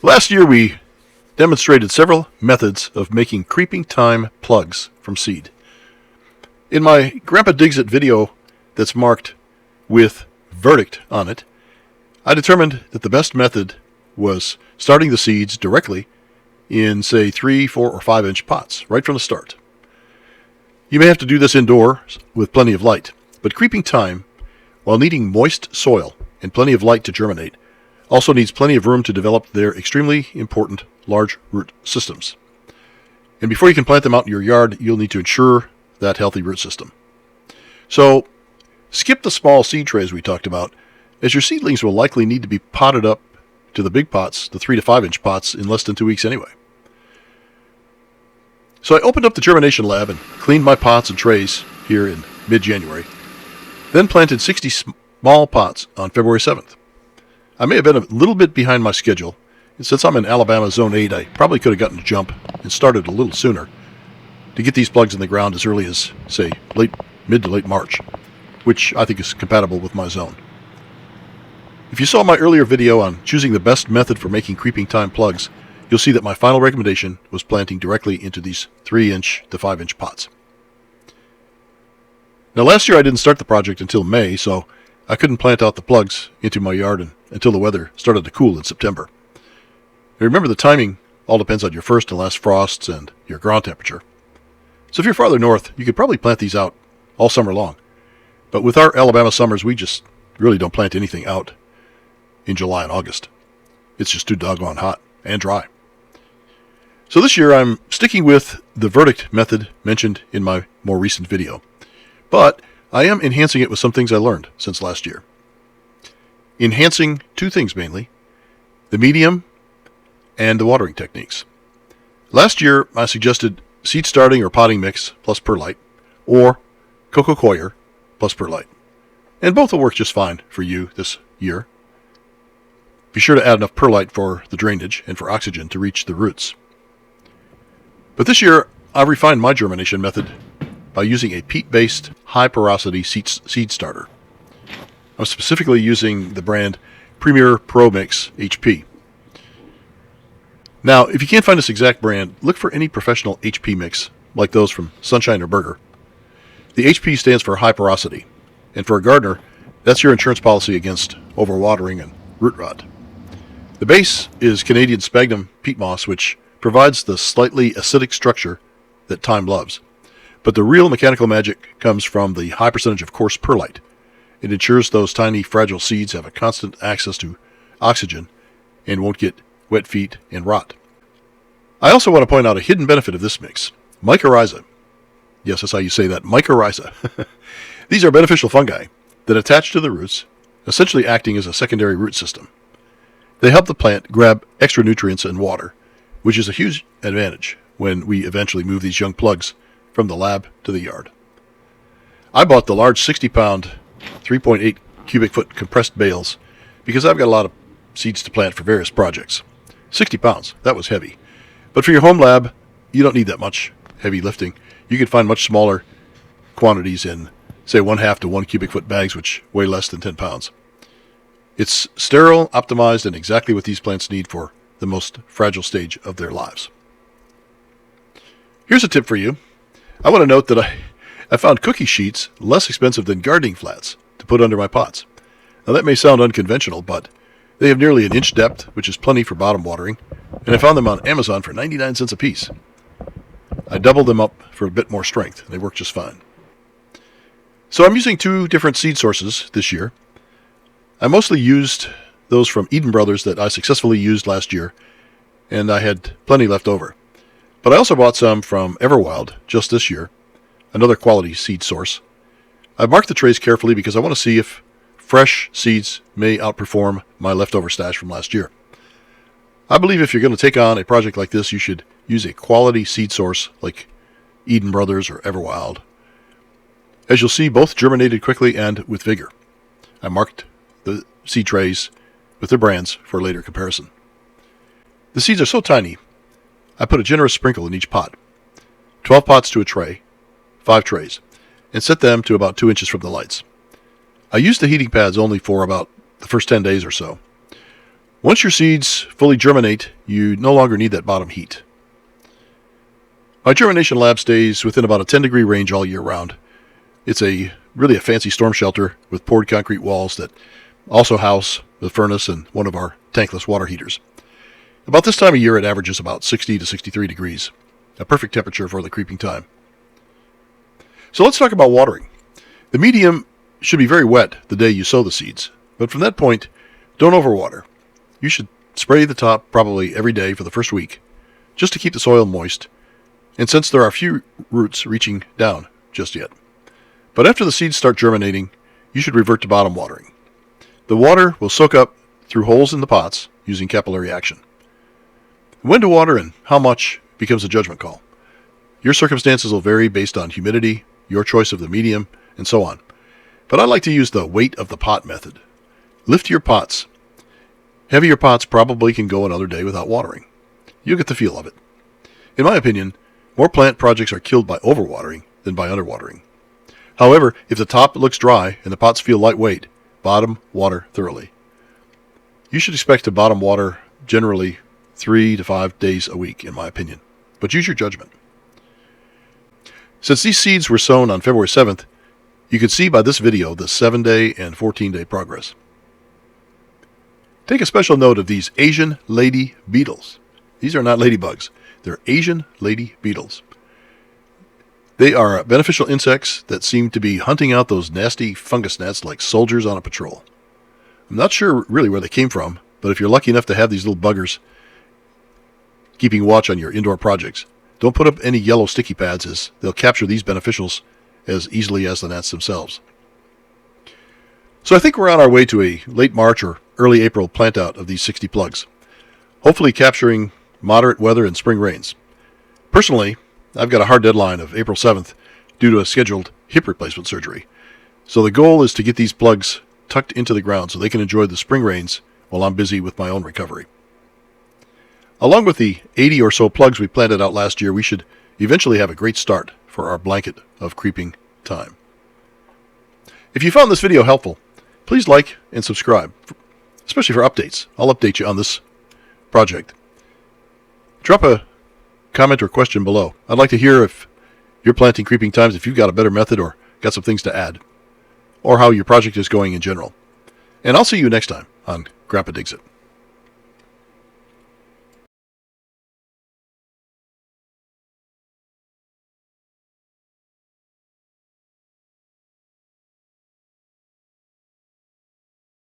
Last year we demonstrated several methods of making creeping thyme plugs from seed. In my Grandpa Digs It video that's marked with verdict on it, I determined that the best method was starting the seeds directly in, say, 3, 4, or 5 inch pots right from the start. You may have to do this indoors with plenty of light, but creeping thyme, while needing moist soil and plenty of light to germinate, also needs plenty of room to develop their extremely important large root systems. And before you can plant them out in your yard, you'll need to ensure that healthy root system. So, skip the small seed trays we talked about, as your seedlings will likely need to be potted up to the big pots, the 3 to 5 inch pots, in less than 2 weeks anyway. So I opened up the germination lab and cleaned my pots and trays here in mid-January, then planted 60 small pots on February 7th. I may have been a little bit behind my schedule, and since I'm in Alabama Zone 8, I probably could have gotten a jump and started a little sooner to get these plugs in the ground as early as, say, mid to late March, which I think is compatible with my zone. If you saw my earlier video on choosing the best method for making creeping thyme plugs, you'll see that my final recommendation was planting directly into these 3 inch to 5 inch pots. Now last year I didn't start the project until May, so I couldn't plant out the plugs into my yard until the weather started to cool in September. Now remember, the timing all depends on your first and last frosts and your ground temperature. So if you're farther north, you could probably plant these out all summer long. But with our Alabama summers, we just really don't plant anything out in July and August. It's just too doggone hot and dry. So this year I'm sticking with the verdict method mentioned in my more recent video, but I am enhancing it with some things I learned since last year. Enhancing 2 things mainly: the medium and the watering techniques. Last year I suggested seed starting or potting mix plus perlite, or coco coir plus perlite, and both will work just fine for you this year. Be sure to add enough perlite for the drainage and for oxygen to reach the roots. But this year, I've refined my germination method by using a peat-based, high-porosity seed starter. I'm specifically using the brand Premier Pro Mix HP. Now, if you can't find this exact brand, look for any professional HP mix, like those from Sunshine or Burger. The HP stands for high porosity, and for a gardener, that's your insurance policy against overwatering and root rot. The base is Canadian sphagnum peat moss, which provides the slightly acidic structure that thyme loves. But the real mechanical magic comes from the high percentage of coarse perlite. It ensures those tiny, fragile seeds have a constant access to oxygen and won't get wet feet and rot. I also want to point out a hidden benefit of this mix: mycorrhiza. Yes, that's how you say that, mycorrhiza. These are beneficial fungi that attach to the roots, essentially acting as a secondary root system. They help the plant grab extra nutrients and water, which is a huge advantage when we eventually move these young plugs from the lab to the yard. I bought the large 60-pound, 3.8 cubic foot compressed bales because I've got a lot of seeds to plant for various projects. 60 pounds, that was heavy. But for your home lab, you don't need that much heavy lifting. You can find much smaller quantities in, say, 1/2 to 1 cubic foot bags, which weigh less than 10 pounds. It's sterile, optimized, and exactly what these plants need for the most fragile stage of their lives. Here's a tip for you. I want to note that I found cookie sheets less expensive than gardening flats to put under my pots. Now that may sound unconventional, but they have nearly 1 inch depth, which is plenty for bottom watering, and I found them on Amazon for 99 cents a piece. I doubled them up for a bit more strength, and they work just fine. So I'm using 2 different seed sources this year. I mostly used those from Eden Brothers that I successfully used last year, and I had plenty left over. But I also bought some from Everwild just this year, another quality seed source. I've marked the trays carefully because I want to see if fresh seeds may outperform my leftover stash from last year. I believe if you're going to take on a project like this, you should use a quality seed source like Eden Brothers or Everwild. As you'll see, both germinated quickly and with vigor. I marked the seed trays with their brands for later comparison. The seeds are so tiny, I put a generous sprinkle in each pot. 12 pots to a tray, 5 trays, and set them to about 2 inches from the lights. I used the heating pads only for about the first 10 days or so. Once your seeds fully germinate, you no longer need that bottom heat. My germination lab stays within about a 10-degree range all year round. It's really a fancy storm shelter with poured concrete walls that also house the furnace and one of our tankless water heaters. About this time of year, it averages about 60 to 63 degrees, a perfect temperature for the creeping thyme. So let's talk about watering. The medium should be very wet the day you sow the seeds, but from that point, don't overwater. You should spray the top probably every day for the first week, just to keep the soil moist, and since there are few roots reaching down just yet. But after the seeds start germinating, you should revert to bottom watering. The water will soak up through holes in the pots using capillary action. When to water and how much becomes a judgment call. Your circumstances will vary based on humidity, your choice of the medium, and so on. But I like to use the weight of the pot method. Lift your pots. Heavier pots probably can go another day without watering. You'll get the feel of it. In my opinion, more plant projects are killed by overwatering than by underwatering. However, if the top looks dry and the pots feel lightweight, bottom water thoroughly. You should expect to bottom water generally 3 to 5 days a week, in my opinion. But use your judgment. Since these seeds were sown on February 7th, you can see by this video the 7-day and 14-day progress. Take a special note of these Asian lady beetles. These are not ladybugs. They're Asian lady beetles. They are beneficial insects that seem to be hunting out those nasty fungus gnats like soldiers on a patrol. I'm not sure really where they came from, but if you're lucky enough to have these little buggers keeping watch on your indoor projects, don't put up any yellow sticky pads, as they'll capture these beneficials as easily as the gnats themselves. So I think we're on our way to a late March or early April plant out of these 60 plugs, hopefully capturing moderate weather and spring rains. Personally, I've got a hard deadline of April 7th due to a scheduled hip replacement surgery. So the goal is to get these plugs tucked into the ground so they can enjoy the spring rains while I'm busy with my own recovery. Along with the 80 or so plugs we planted out last year, we should eventually have a great start for our blanket of creeping thyme. If you found this video helpful, please like and subscribe, especially for updates. I'll update you on this project. Drop a comment or question below. I'd like to hear if you're planting creeping thymes, if you've got a better method or got some things to add, or how your project is going in general. And I'll see you next time on Grandpa Digs It.